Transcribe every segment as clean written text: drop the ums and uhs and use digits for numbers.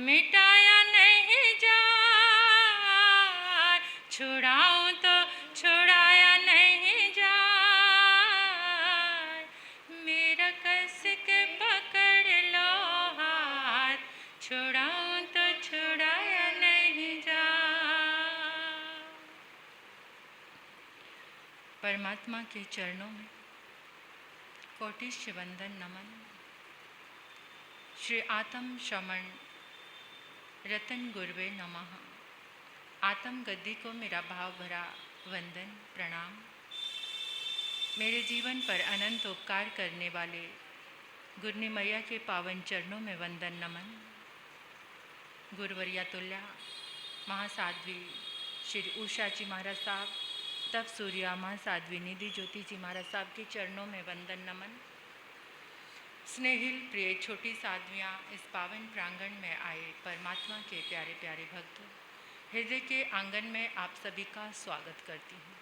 मिटाया नहीं जाए, छुड़ाऊं तो छुड़ाया नहीं जाए, मेरा कस के पकड़ लो हाथ, छुड़ाऊं तो छुड़ाया नहीं जाए। परमात्मा के चरणों में कोटिश वंदन नमन। श्री आत्म शमन रतन गुरुवे नमः। आत्म गद्दी को मेरा भाव भरा वंदन प्रणाम। मेरे जीवन पर अनंत उपकार करने वाले गुरनी मैया के पावन चरणों में वंदन नमन। गुरुवर्या तुल्या महासाध्वी श्री उषा जी महाराज साहब, तब सूर्या महासाध्वी निधि ज्योति जी महाराज साहब के चरणों में वंदन नमन। स्नेहिल प्रिय छोटी साध्वियाँ इस पावन प्रांगण में आए परमात्मा के प्यारे प्यारे भक्तों, हृदय के आंगन में आप सभी का स्वागत करती हूँ।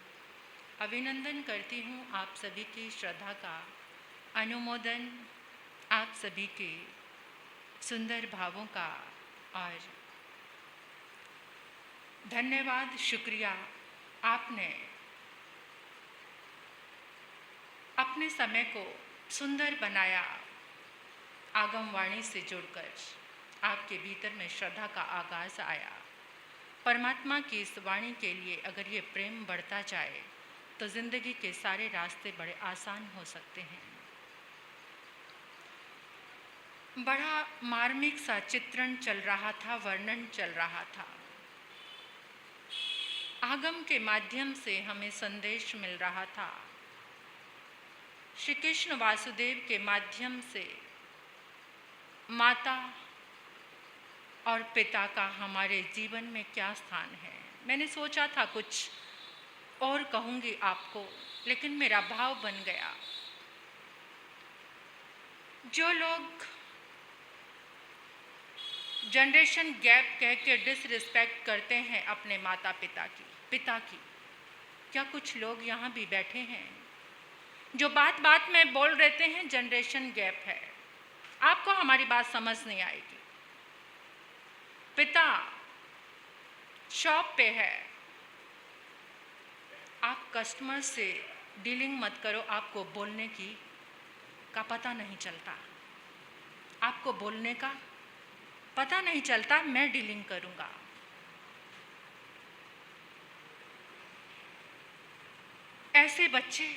अभिनंदन करती हूँ आप सभी की श्रद्धा का, अनुमोदन आप सभी के सुंदर भावों का, और धन्यवाद शुक्रिया आपने अपने समय को सुंदर बनाया। आगमवाणी से जुड़कर आपके भीतर में श्रद्धा का आगाज आया। परमात्मा की इस वाणी के लिए अगर ये प्रेम बढ़ता जाए तो जिंदगी के सारे रास्ते बड़े आसान हो सकते हैं। बड़ा मार्मिक सा चित्रण चल रहा था, वर्णन चल रहा था। आगम के माध्यम से हमें संदेश मिल रहा था। श्री कृष्ण वासुदेव के माध्यम से माता और पिता का हमारे जीवन में क्या स्थान है। मैंने सोचा था कुछ और कहूँगी आपको, लेकिन मेरा भाव बन गया। जो लोग जनरेशन गैप कह के डिसरिस्पेक्ट करते हैं अपने माता पिता की, क्या कुछ लोग यहाँ भी बैठे हैं जो बात बात में बोल रहते हैं जनरेशन गैप है। आपको हमारी बात समझ नहीं आएगी। पिता शॉप पे है, आप कस्टमर से डीलिंग मत करो, आपको बोलने का पता नहीं चलता। आपको बोलने का पता नहीं चलता, मैं डीलिंग करूँगा। ऐसे बच्चे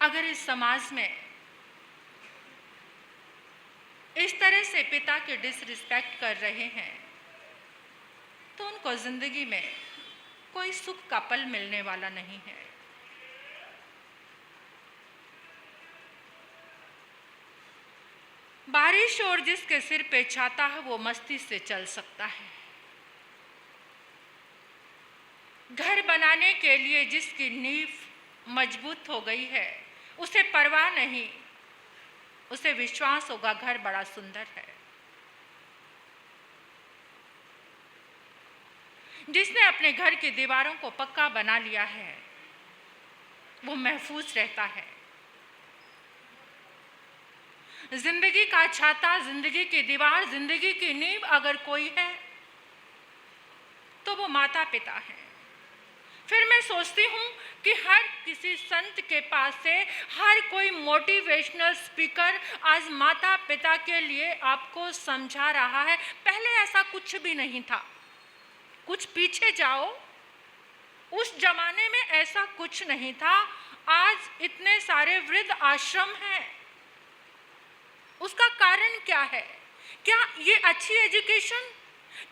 अगर इस समाज में इस तरह से पिता के डिसरिस्पेक्ट कर रहे हैं तो उनको जिंदगी में कोई सुख का पल मिलने वाला नहीं है। बारिश और जिसके सिर पे छाता है वो मस्ती से चल सकता है। घर बनाने के लिए जिसकी नींव मजबूत हो गई है उसे परवाह नहीं, उसे विश्वास होगा घर बड़ा सुंदर है। जिसने अपने घर की दीवारों को पक्का बना लिया है वो महफूज रहता है। जिंदगी का छाता, जिंदगी की दीवार, जिंदगी की नींव अगर कोई है तो वो माता पिता है। फिर मैं सोचती हूँ कि हर किसी संत के पास से हर कोई मोटिवेशनल स्पीकर आज माता पिता के लिए आपको समझा रहा है। पहले ऐसा कुछ भी नहीं था। कुछ पीछे जाओ, उस जमाने में ऐसा कुछ नहीं था। आज इतने सारे वृद्ध आश्रम हैं। उसका कारण क्या है? क्या ये अच्छी एजुकेशन?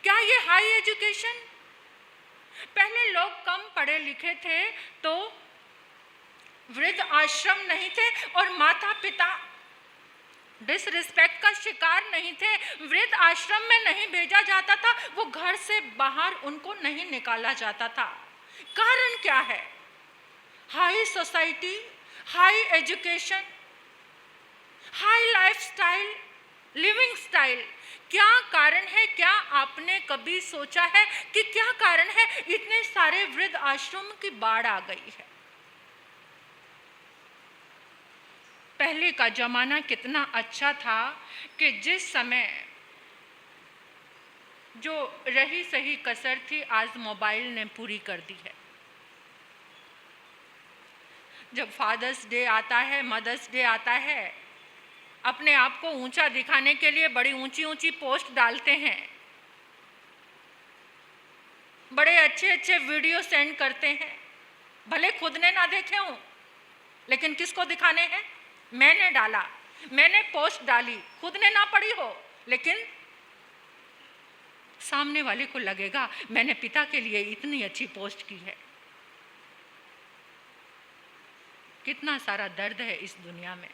क्या ये हाई एजुकेशन? पहले लोग कम पढ़े लिखे थे तो वृद्ध आश्रम नहीं थे और माता पिता डिसरिस्पेक्ट का शिकार नहीं थे। वृद्ध आश्रम में नहीं भेजा जाता था, वो घर से बाहर उनको नहीं निकाला जाता था। कारण क्या है? High society, high education, high lifestyle, living style. क्या कारण है? क्या आपने कभी सोचा है कि क्या कारण है इतने सारे वृद्ध आश्रम की बाढ़ आ गई है? पहले का ज़माना कितना अच्छा था कि जिस समय जो रही सही कसर थी आज मोबाइल ने पूरी कर दी है। जब फादर्स डे आता है, मदर्स डे आता है, अपने आप को ऊंचा दिखाने के लिए बड़ी ऊंची ऊंची पोस्ट डालते हैं, बड़े अच्छे अच्छे वीडियो सेंड करते हैं, भले खुद ने ना देखे हों, लेकिन किसको दिखाने हैं? मैंने डाला, मैंने पोस्ट डाली, खुद ने ना पढ़ी हो, लेकिन सामने वाले को लगेगा मैंने पिता के लिए इतनी अच्छी पोस्ट की है। कितना सारा दर्द है इस दुनिया में।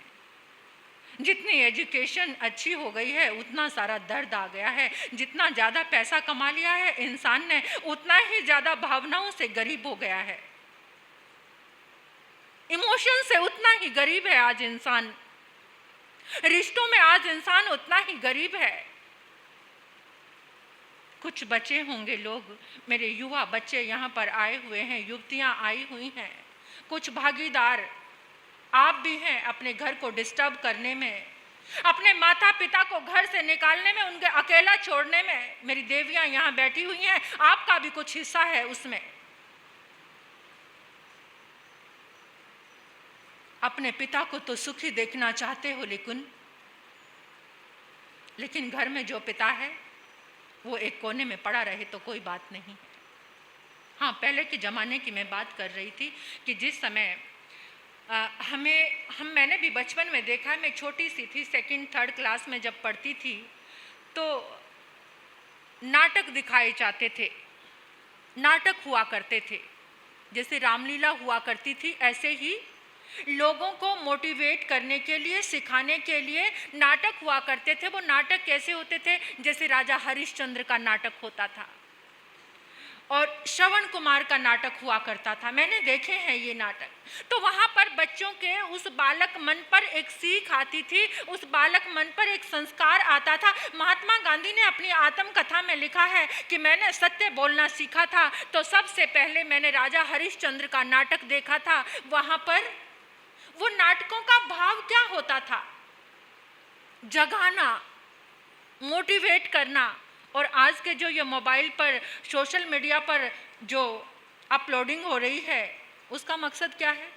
जितनी एजुकेशन अच्छी हो गई है उतना सारा दर्द आ गया है। जितना ज़्यादा पैसा कमा लिया है इंसान ने उतना ही ज़्यादा भावनाओं से गरीब हो गया है। इमोशन से उतना ही गरीब है आज इंसान। रिश्तों में आज इंसान उतना ही गरीब है। कुछ बचे होंगे लोग, मेरे युवा बच्चे यहाँ पर आए हुए हैं, युवतियाँ आई हुई हैं, कुछ भागीदार आप भी हैं अपने घर को डिस्टर्ब करने में, अपने माता पिता को घर से निकालने में, उनके अकेला छोड़ने में। मेरी देवियां यहाँ बैठी हुई हैं, आपका भी कुछ हिस्सा है उसमें। अपने पिता को तो सुखी देखना चाहते हो, लेकिन घर में जो पिता है वो एक कोने में पड़ा रहे तो कोई बात नहीं। हाँ, पहले के ज़माने की मैं बात कर रही थी कि जिस समय मैंने भी बचपन में देखा है। मैं छोटी सी थी, 2nd-3rd क्लास में जब पढ़ती थी तो नाटक दिखाए जाते थे, नाटक हुआ करते थे। जैसे रामलीला हुआ करती थी, ऐसे ही लोगों को मोटिवेट करने के लिए, सिखाने के लिए नाटक हुआ करते थे। वो नाटक कैसे होते थे? जैसे राजा हरिश्चंद्र का नाटक होता था और श्रवण कुमार का नाटक हुआ करता था। मैंने देखे हैं ये नाटक। तो वहाँ पर बच्चों के उस बालक मन पर एक सीख आती थी, उस बालक मन पर एक संस्कार आता था। महात्मा गांधी ने अपनी आत्मकथा में लिखा है कि मैंने सत्य बोलना सीखा था तो सबसे पहले मैंने राजा हरिश्चंद्र का नाटक देखा था। वहाँ पर वो नाटकों का भाव क्या होता था? जगाना, मोटिवेट करना। और आज के जो ये मोबाइल पर, सोशल मीडिया पर जो अपलोडिंग हो रही है, उसका मकसद क्या है?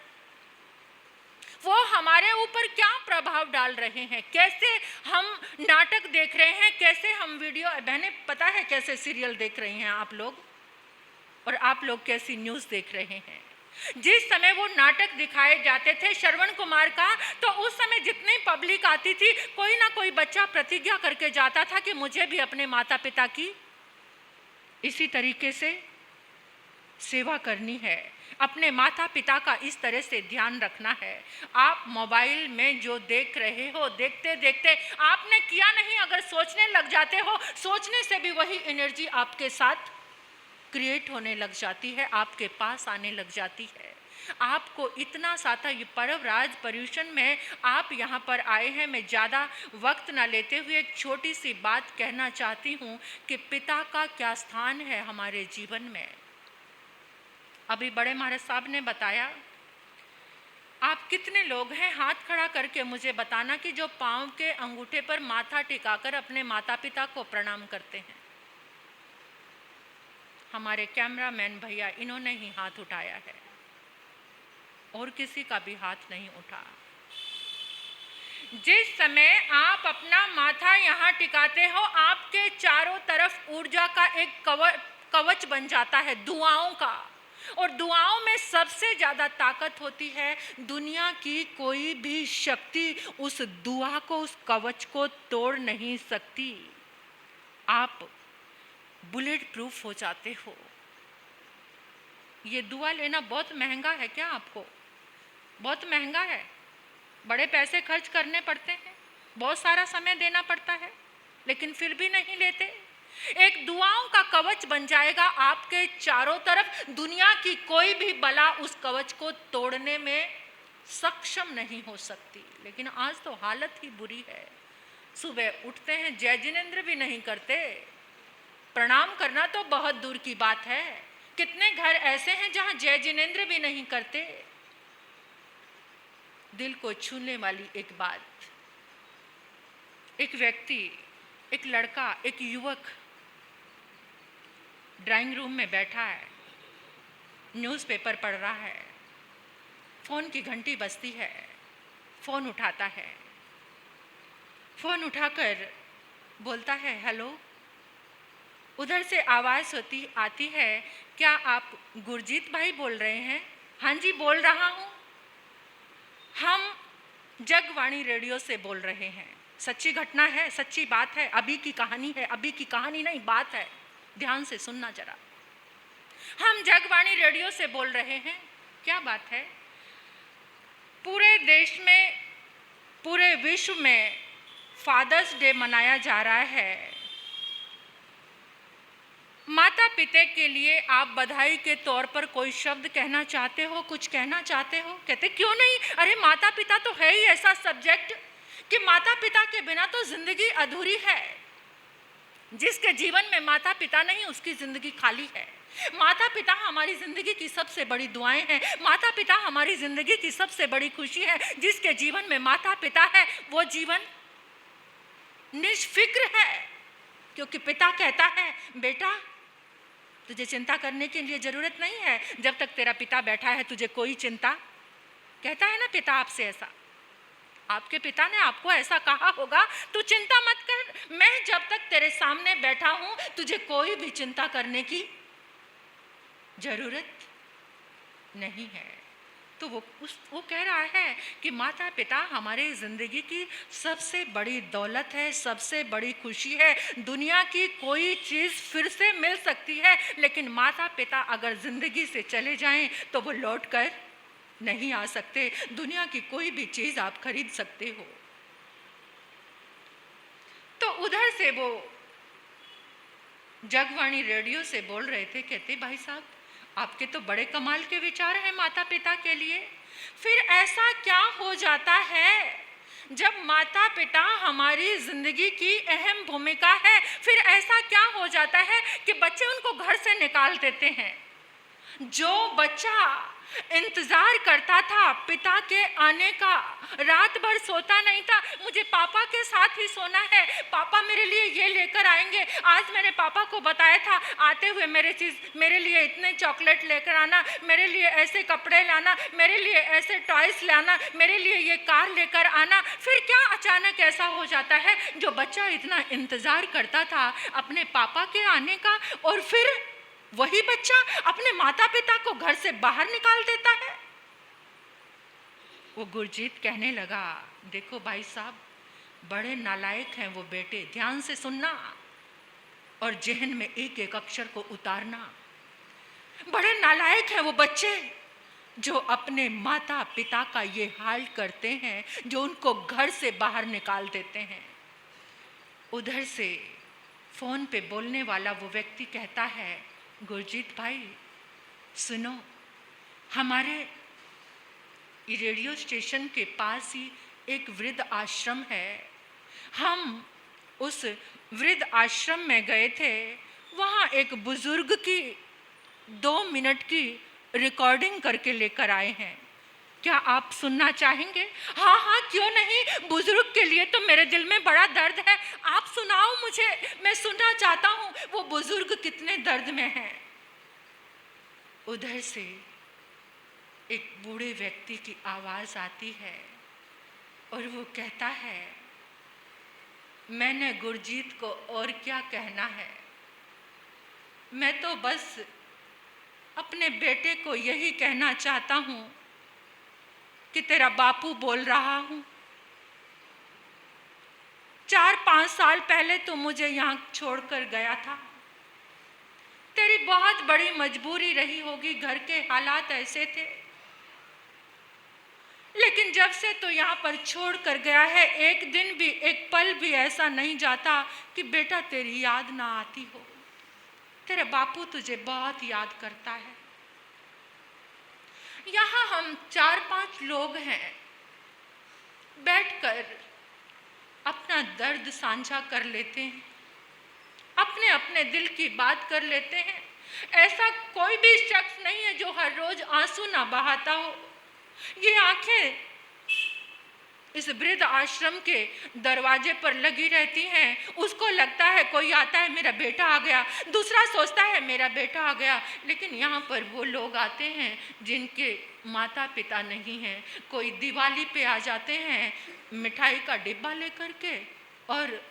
वो हमारे ऊपर क्या प्रभाव डाल रहे हैं? कैसे हम नाटक देख रहे हैं, कैसे हम वीडियो, बहनें पता है कैसे सीरियल देख रही हैं आप लोग, और आप लोग कैसी न्यूज़ देख रहे हैं। जिस समय वो नाटक दिखाए जाते थे श्रवण कुमार का, तो उस समय जितनी पब्लिक आती थी, कोई ना कोई बच्चा प्रतिज्ञा करके जाता था कि मुझे भी अपने माता पिता की इसी तरीके से सेवा करनी है, अपने माता पिता का इस तरह से ध्यान रखना है। आप मोबाइल में जो देख रहे हो, देखते देखते आपने किया नहीं, अगर सोचने लग जाते हो, सोचने से भी वही एनर्जी आपके साथ क्रिएट होने लग जाती है, आपके पास आने लग जाती है। आपको इतना साता ये पर्व राज पर्यूषण में आप यहाँ पर आए हैं। मैं ज़्यादा वक्त ना लेते हुए एक छोटी सी बात कहना चाहती हूँ कि पिता का क्या स्थान है हमारे जीवन में। अभी बड़े महाराज साहब ने बताया। आप कितने लोग हैं, हाथ खड़ा करके मुझे बताना कि जो पाँव के अंगूठे पर माथा टिकाकर अपने माता पिता को प्रणाम करते हैं। हमारे कैमरामैन भैया, इन्होंने ही हाथ उठाया है, और किसी का भी हाथ नहीं उठा। जिस समय आप अपना माथा यहाँ टिकाते हो, आपके चारों तरफ ऊर्जा का एक कवच बन जाता है, दुआओं का। और दुआओं में सबसे ज़्यादा ताकत होती है। दुनिया की कोई भी शक्ति उस दुआ को, उस कवच को तोड़ नहीं सकती। आप बुलेट प्रूफ हो जाते हो। ये दुआ लेना बहुत महंगा है क्या आपको? बहुत महंगा है, बड़े पैसे खर्च करने पड़ते हैं, बहुत सारा समय देना पड़ता है, लेकिन फिर भी नहीं लेते। एक दुआओं का कवच बन जाएगा आपके चारों तरफ। दुनिया की कोई भी बला उस कवच को तोड़ने में सक्षम नहीं हो सकती। लेकिन आज तो हालत ही बुरी है। सुबह उठते हैं, जय जिनेंद्र भी नहीं करते, प्रणाम करना तो बहुत दूर की बात है। कितने घर ऐसे हैं जहां जय जिनेंद्र भी नहीं करते। दिल को छूने वाली एक बात। एक व्यक्ति, एक लड़का, एक युवक ड्राइंग रूम में बैठा है, न्यूज़पेपर पढ़ रहा है, फ़ोन की घंटी बजती है, फ़ोन उठाता है, फ़ोन उठाकर बोलता है हेलो। उधर से आवाज़ आती है, क्या आप गुरजीत भाई बोल रहे हैं? हाँ जी बोल रहा हूँ। हम जगवाणी रेडियो से बोल रहे हैं। सच्ची घटना है, सच्ची बात है, अभी की कहानी है, अभी की कहानी नहीं बात है, ध्यान से सुनना जरा। हम जगवाणी रेडियो से बोल रहे हैं। क्या बात है? पूरे देश में, पूरे विश्व में फादर्स डे मनाया जा रहा है। माता पिता के लिए आप बधाई के तौर पर कोई शब्द कहना चाहते हो, कुछ कहना चाहते हो? कहते क्यों नहीं, अरे माता पिता तो है ही ऐसा सब्जेक्ट कि माता पिता के बिना तो जिंदगी अधूरी है। जिसके जीवन में माता पिता नहीं, उसकी जिंदगी खाली है। माता पिता हमारी जिंदगी की सबसे बड़ी दुआएं हैं। माता पिता हमारी जिंदगी की सबसे बड़ी खुशी है। जिसके जीवन में माता पिता है वो जीवन निष्फिक्र है, क्योंकि पिता कहता है बेटा तुझे चिंता करने के लिए जरूरत नहीं है, जब तक तेरा पिता बैठा है तुझे कोई चिंता। कहता है ना पिता आपसे ऐसा, आपके पिता ने आपको ऐसा कहा होगा, तू चिंता मत कर, मैं जब तक तेरे सामने बैठा हूं तुझे कोई भी चिंता करने की जरूरत नहीं है। तो वो कह रहा है कि माता पिता हमारे ज़िंदगी की सबसे बड़ी दौलत है, सबसे बड़ी खुशी है। दुनिया की कोई चीज़ फिर से मिल सकती है, लेकिन माता पिता अगर ज़िंदगी से चले जाएं तो वो लौट कर नहीं आ सकते। दुनिया की कोई भी चीज़ आप खरीद सकते हो। तो उधर से वो जगवाणी रेडियो से बोल रहे थे, कहते भाई साहब आपके तो बड़े कमाल के विचार हैं माता पिता के लिए। फिर ऐसा क्या हो जाता है जब माता पिता हमारी जिंदगी की अहम भूमिका है, फिर ऐसा क्या हो जाता है कि बच्चे उनको घर से निकाल देते हैं। जो बच्चा इंतजार करता था पिता के आने का, रात भर सोता नहीं था, मुझे पापा के साथ ही सोना है, पापा मेरे लिए ये लेकर आएंगे, आज मैंने पापा को बताया था आते हुए मेरे लिए इतने चॉकलेट लेकर आना, मेरे लिए ऐसे कपड़े लाना, मेरे लिए ऐसे टॉयज लाना, मेरे लिए ये कार लेकर आना। फिर क्या अचानक ऐसा हो जाता है, जो बच्चा इतना इंतजार करता था अपने पापा के आने का, और फिर वही बच्चा अपने माता पिता को घर से बाहर निकाल देता है। वो गुरजीत कहने लगा, देखो भाई साहब बड़े नालायक हैं वो बेटे, ध्यान से सुनना और जहन में एक एक अक्षर को उतारना। बड़े नालायक हैं वो बच्चे जो अपने माता पिता का ये हाल करते हैं, जो उनको घर से बाहर निकाल देते हैं। उधर से फोन पे बोलने वाला वो व्यक्ति कहता है, गुरजीत भाई सुनो, हमारे रेडियो स्टेशन के पास ही एक वृद्ध आश्रम है। हम उस वृद्ध आश्रम में गए थे, वहाँ एक बुजुर्ग की 2 मिनट की रिकॉर्डिंग करके लेकर आए हैं, क्या आप सुनना चाहेंगे? हाँ हाँ क्यों नहीं, बुजुर्ग के लिए तो मेरे दिल में बड़ा दर्द है, आप सुनाओ मुझे, मैं सुनना चाहता हूँ वो बुजुर्ग कितने दर्द में हैं। उधर से एक बूढ़े व्यक्ति की आवाज़ आती है और वो कहता है, मैंने गुरजीत को और क्या कहना है, मैं तो बस अपने बेटे को यही कहना चाहता हूँ कि तेरा बापू बोल रहा हूँ। 4-5 साल पहले तो मुझे यहाँ छोड़कर गया था, तेरी बहुत बड़ी मजबूरी रही होगी, घर के हालात ऐसे थे, लेकिन जब से तो यहाँ पर छोड़ कर गया है, एक दिन भी, एक पल भी ऐसा नहीं जाता कि बेटा तेरी याद ना आती हो। तेरे बापू तुझे बहुत याद करता है। यहाँ हम 4-5 लोग हैं, बैठकर अपना दर्द साझा कर लेते हैं, अपने अपने दिल की बात कर लेते हैं। ऐसा कोई भी शख्स नहीं है जो हर रोज आंसू ना बहाता हो। ये आंखें इस वृद्ध आश्रम के दरवाजे पर लगी रहती हैं। उसको लगता है कोई आता है, मेरा बेटा आ गया, दूसरा सोचता है मेरा बेटा आ गया। लेकिन यहाँ पर वो लोग आते हैं जिनके माता पिता नहीं हैं। कोई दिवाली पे आ जाते हैं मिठाई का डिब्बा लेकर के, और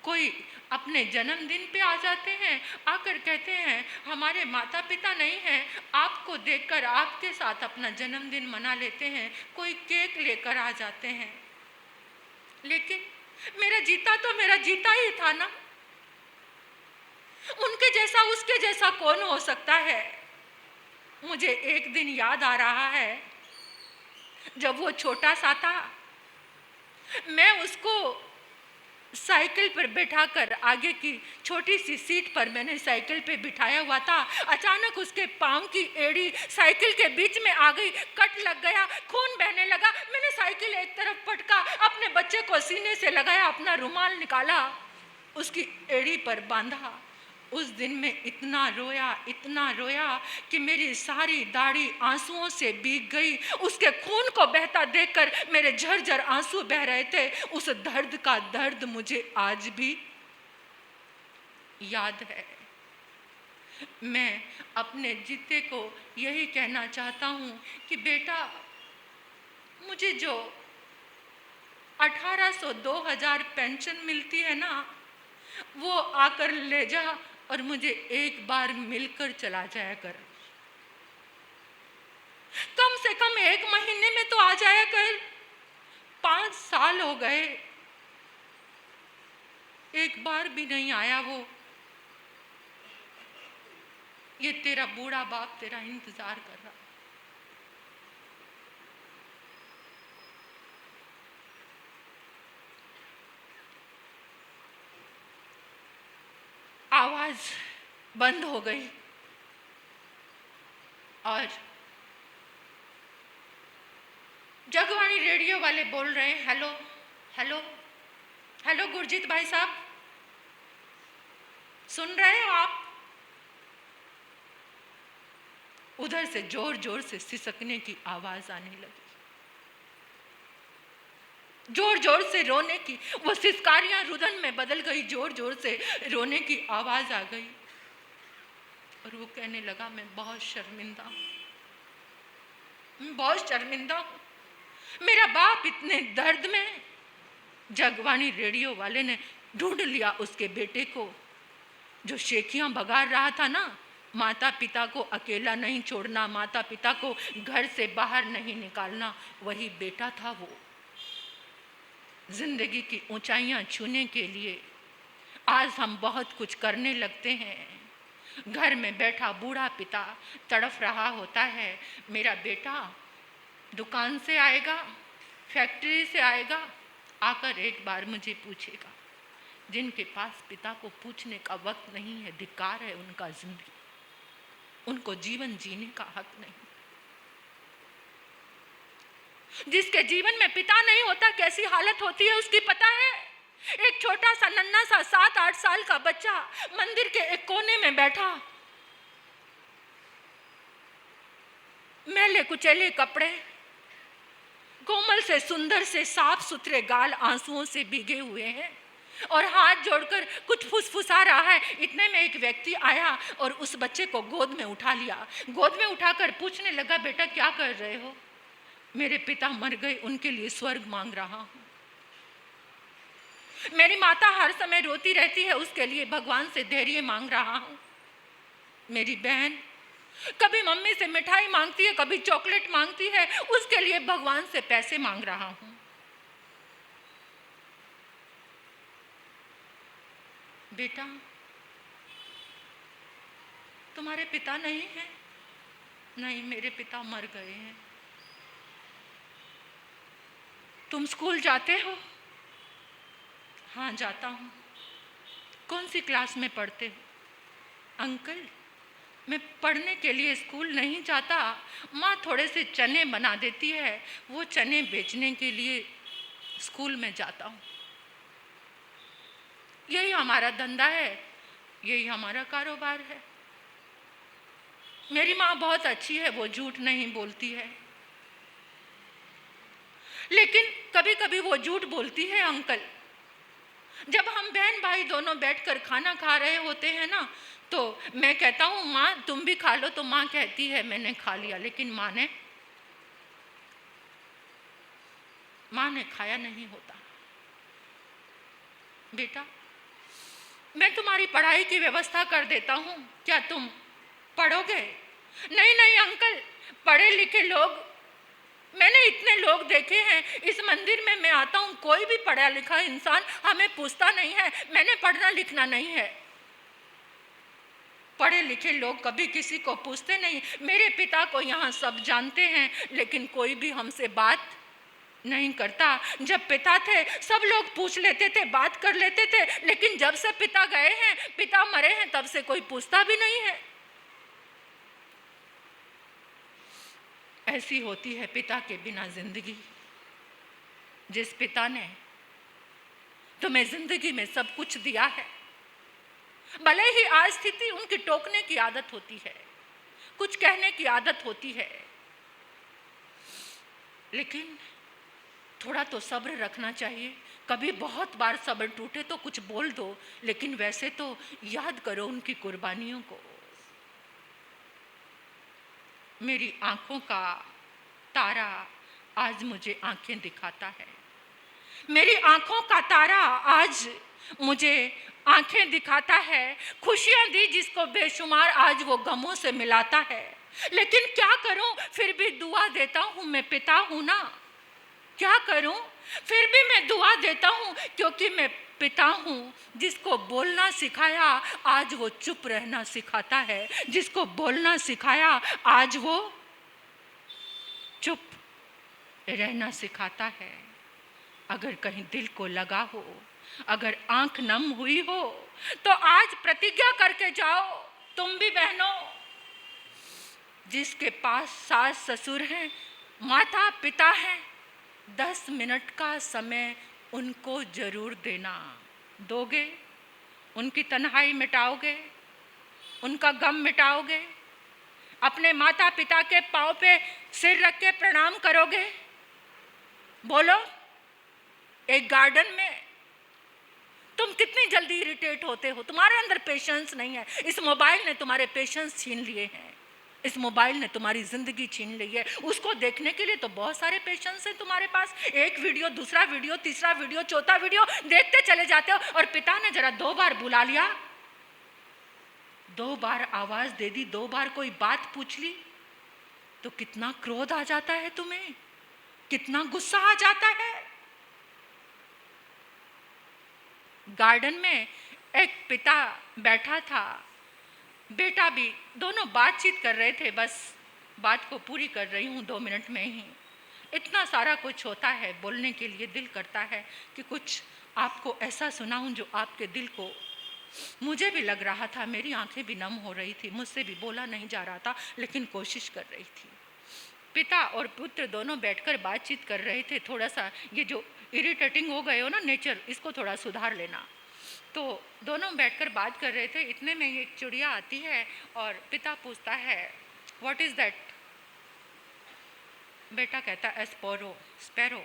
कोई अपने जन्मदिन पे आ जाते हैं, आकर कहते हैं हमारे माता पिता नहीं हैं, आपको देखकर आपके साथ अपना जन्मदिन मना लेते हैं। कोई केक लेकर आ जाते हैं। लेकिन मेरा जीता तो मेरा जीता ही था ना। उनके जैसा उसके जैसा कौन हो सकता है। मुझे एक दिन याद आ रहा है जब वो छोटा सा था, मैं उसको साइकिल पर बैठाकर आगे की छोटी सी सीट पर मैंने साइकिल पे बिठाया हुआ था। अचानक उसके पाँव की एड़ी साइकिल के बीच में आ गई, कट लग गया, खून बहने लगा। मैंने साइकिल एक तरफ पटका, अपने बच्चे को सीने से लगाया, अपना रुमाल निकाला, उसकी एड़ी पर बांधा। उस दिन में इतना रोया कि मेरी सारी दाढ़ी आंसुओं से भीग गई। उसके खून को बहता देखकर मेरे झरझर आंसू बह रहे थे। उस दर्द का दर्द मुझे आज भी याद है। मैं अपने जीते को यही कहना चाहता हूँ कि बेटा, मुझे जो 1800 2000 पेंशन मिलती है ना, वो आकर ले जा और मुझे एक बार मिलकर चला जाया कर। कम से कम 1 महीने में तो आ जाया कर। 5 साल हो गए, एक बार भी नहीं आया वो। ये तेरा बूढ़ा बाप तेरा इंतजार कर रहा। आवाज बंद हो गई और जगवाणी रेडियो वाले बोल रहे हैं, हेलो हेलो हेलो गुरजीत भाई साहब, सुन रहे हो आप? उधर से जोर जोर से सिसकने की आवाज आने लगी, जोर जोर से रोने की। वो सिसकारियां रुदन में बदल गई, जोर जोर से रोने की आवाज आ गई। और वो कहने लगा, मैं बहुत शर्मिंदा हूं, मैं बहुत शर्मिंदा हूं। मेरा बाप इतने दर्द में। जगवाणी रेडियो वाले ने ढूंढ लिया उसके बेटे को, जो शेखियां बगाड़ रहा था ना। माता पिता को अकेला नहीं छोड़ना, माता पिता को घर से बाहर नहीं निकालना, वही बेटा था वो। जिंदगी की ऊंचाइयां छूने के लिए आज हम बहुत कुछ करने लगते हैं। घर में बैठा बूढ़ा पिता तड़फ रहा होता है, मेरा बेटा दुकान से आएगा, फैक्ट्री से आएगा, आकर एक बार मुझे पूछेगा। जिनके पास पिता को पूछने का वक्त नहीं है, धिक्कार है उनका जिंदगी, उनको जीवन जीने का हक नहीं। जिसके जीवन में पिता नहीं होता कैसी हालत होती है उसकी पता है। एक छोटा सा नन्हा सा 7-8 साल का बच्चा मंदिर के एक कोने में बैठा, मैले कुचैले कपड़े, कोमल से सुंदर से साफ सुथरे गाल आंसुओं से भीगे हुए हैं और हाथ जोड़कर कुछ फुसफुसा रहा है। इतने में एक व्यक्ति आया और उस बच्चे को गोद में उठा लिया। गोद में उठाकर पूछने लगा, बेटा क्या कर रहे हो? मेरे पिता मर गए, उनके लिए स्वर्ग मांग रहा हूं। मेरी माता हर समय रोती रहती है, उसके लिए भगवान से धैर्य मांग रहा हूं। मेरी बहन कभी मम्मी से मिठाई मांगती है, कभी चॉकलेट मांगती है, उसके लिए भगवान से पैसे मांग रहा हूं। बेटा, तुम्हारे पिता नहीं है? नहीं, मेरे पिता मर गए हैं। तुम स्कूल जाते हो? हाँ, जाता हूँ। कौन सी क्लास में पढ़ते हो? अंकल, मैं पढ़ने के लिए स्कूल नहीं जाता। माँ थोड़े से चने बना देती है, वो चने बेचने के लिए स्कूल में जाता हूँ। यही हमारा धंधा है, यही हमारा कारोबार है। मेरी माँ बहुत अच्छी है, वो झूठ नहीं बोलती है। लेकिन कभी कभी वो झूठ बोलती है अंकल। जब हम बहन भाई दोनों बैठकर खाना खा रहे होते हैं ना, तो मैं कहता हूँ माँ तुम भी खा लो, तो माँ कहती है मैंने खा लिया, लेकिन माँ ने खाया नहीं होता। बेटा मैं तुम्हारी पढ़ाई की व्यवस्था कर देता हूँ, क्या तुम पढ़ोगे? नहीं नहीं अंकल, पढ़े लिखे लोग, मैंने इतने लोग देखे हैं इस मंदिर में, मैं आता हूँ कोई भी पढ़ा लिखा इंसान हमें पूछता नहीं है, मैंने पढ़ना लिखना नहीं है। पढ़े लिखे लोग कभी किसी को पूछते नहीं। मेरे पिता को यहाँ सब जानते हैं, लेकिन कोई भी हमसे बात नहीं करता। जब पिता थे सब लोग पूछ लेते थे, बात कर लेते थे, लेकिन जब से पिता गए हैं, पिता मरे हैं, तब से कोई पूछता भी नहीं है। ऐसी होती है पिता के बिना जिंदगी। जिस पिता ने तुम्हें जिंदगी में सब कुछ दिया है, भले ही आज स्थिति उनकी टोकने की आदत होती है, कुछ कहने की आदत होती है, लेकिन थोड़ा तो सब्र रखना चाहिए। कभी बहुत बार सब्र टूटे तो कुछ बोल दो, लेकिन वैसे तो याद करो उनकी कुर्बानियों को। मेरी आंखों का तारा आज मुझे आंखें दिखाता है। मेरी आंखों का तारा आज मुझे आंखें दिखाता है। खुशियां दी जिसको बेशुमार, आज वो गमों से मिलाता है। लेकिन क्या करूं, फिर भी दुआ देता हूं, मैं पिता हूं ना। क्या करूं, फिर भी मैं दुआ देता हूं, क्योंकि मैं पिता हूं। जिसको बोलना सिखाया आज वो चुप रहना सिखाता है। जिसको बोलना सिखाया आज वो चुप रहना सिखाता है। अगर कहीं दिल को लगा हो, अगर आंख नम हुई हो, तो आज प्रतिज्ञा करके जाओ तुम भी बहनों। जिसके पास सास ससुर हैं, माता पिता हैं, 10 मिनट का समय उनको जरूर देना। दोगे, उनकी तन्हाई मिटाओगे, उनका गम मिटाओगे, अपने माता पिता के पांव पे सिर रख के प्रणाम करोगे। बोलो, एक गार्डन में तुम कितनी जल्दी इरिटेट होते हो, तुम्हारे अंदर पेशेंस नहीं है। इस मोबाइल ने तुम्हारे पेशेंस छीन लिए हैं, इस मोबाइल ने तुम्हारी जिंदगी छीन ली है। उसको देखने के लिए तो बहुत सारे पेशेंस है तुम्हारे पास। एक वीडियो, दूसरा वीडियो, तीसरा वीडियो, चौथा वीडियो देखते चले जाते हो। और पिता ने जरा 2 बार बुला लिया, 2 बार आवाज दे दी, 2 बार कोई बात पूछ ली, तो कितना क्रोध आ जाता है तुम्हें, कितना गुस्सा आ जाता है। गार्डन में एक पिता बैठा था, बेटा भी, दोनों बातचीत कर रहे थे। बस बात को पूरी कर रही हूँ 2 मिनट में ही। इतना सारा कुछ होता है बोलने के लिए, दिल करता है कि कुछ आपको ऐसा सुनाऊं जो आपके दिल को, मुझे भी लग रहा था, मेरी आंखें भी नम हो रही थी, मुझसे भी बोला नहीं जा रहा था, लेकिन कोशिश कर रही थी। पिता और पुत्र दोनों बैठकर बातचीत कर रहे थे। थोड़ा सा ये जो इरिटेटिंग हो गए हो ना नेचर, इसको थोड़ा सुधार लेना। तो दोनों बैठकर बात कर रहे थे, इतने में एक चिड़िया आती है और पिता पूछता है व्हाट इज़ दैट? बेटा कहता है स्पैरो, स्पैरो।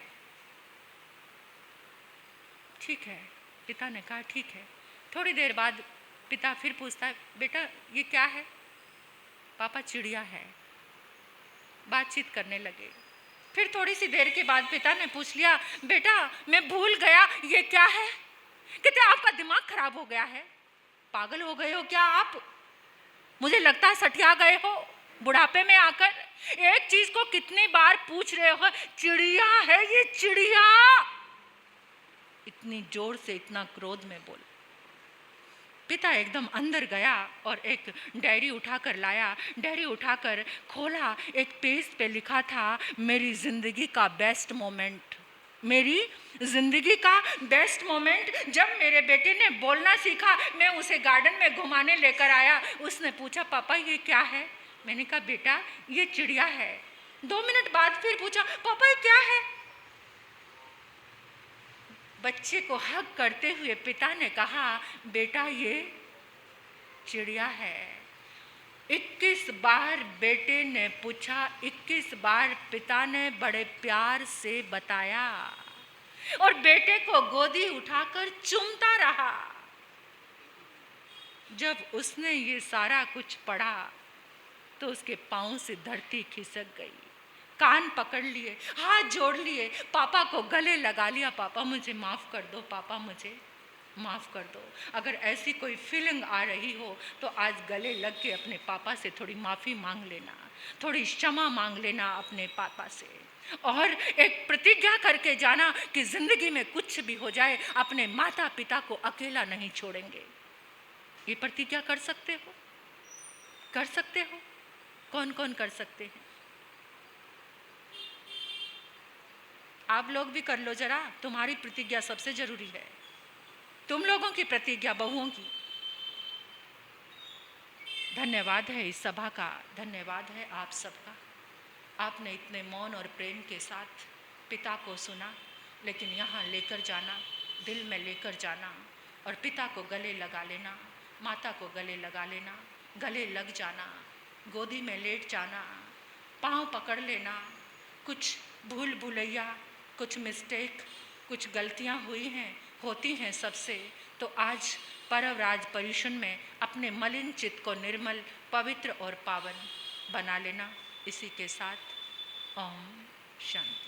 ठीक है, पिता ने कहा ठीक है। थोड़ी देर बाद पिता फिर पूछता है बेटा ये क्या है? पापा चिड़िया है। बातचीत करने लगे। फिर थोड़ी सी देर के बाद पिता ने पूछ लिया बेटा मैं भूल गया ये क्या है? कहते आपका दिमाग खराब हो गया है, पागल हो गए हो क्या आप? मुझे लगता है सठिया गए हो बुढ़ापे में आकर। एक चीज को कितनी बार पूछ रहे हो, चिड़िया है ये चिड़िया। इतनी जोर से, इतना क्रोध में बोल। पिता एकदम अंदर गया और एक डायरी उठाकर लाया। डायरी उठाकर खोला, एक पेज पे लिखा था मेरी जिंदगी का बेस्ट मोमेंट। मेरी जिंदगी का बेस्ट मोमेंट, जब मेरे बेटे ने बोलना सीखा, मैं उसे गार्डन में घुमाने लेकर आया। उसने पूछा पापा ये क्या है? मैंने कहा बेटा ये चिड़िया है। 2 मिनट बाद फिर पूछा पापा ये क्या है? बच्चे को हग करते हुए पिता ने कहा बेटा ये चिड़िया है। 21 बार बेटे ने पूछा, 21 बार पिता ने बड़े प्यार से बताया और बेटे को गोदी उठाकर चूमता रहा। जब उसने ये सारा कुछ पढ़ा तो उसके पांव से धरती खिसक गई। कान पकड़ लिए, हाथ जोड़ लिए, पापा को गले लगा लिया। पापा मुझे माफ कर दो, पापा मुझे माफ कर दो। अगर ऐसी कोई फीलिंग आ रही हो तो आज गले लग के अपने पापा से थोड़ी माफी मांग लेना, थोड़ी क्षमा मांग लेना अपने पापा से, और एक प्रतिज्ञा करके जाना कि जिंदगी में कुछ भी हो जाए अपने माता पिता को अकेला नहीं छोड़ेंगे। ये प्रतिज्ञा कर सकते हो? कर सकते हो? कौन कौन कर सकते हैं? आप लोग भी कर लो जरा, तुम्हारी प्रतिज्ञा सबसे जरूरी है, तुम लोगों की प्रतिज्ञा, बहुओं की। धन्यवाद है इस सभा का, धन्यवाद है आप सबका। आपने इतने मौन और प्रेम के साथ पिता को सुना, लेकिन यहाँ लेकर जाना, दिल में लेकर जाना और पिता को गले लगा लेना, माता को गले लगा लेना, गले लग जाना, गोदी में लेट जाना, पाँव पकड़ लेना। कुछ भूल भुलैया, कुछ मिस्टेक, कुछ गलतियाँ हुई हैं, होती हैं सबसे, तो आज परव राज पर्युषण में अपने मलिन चित्त को निर्मल, पवित्र और पावन बना लेना। इसी के साथ ओम शांति।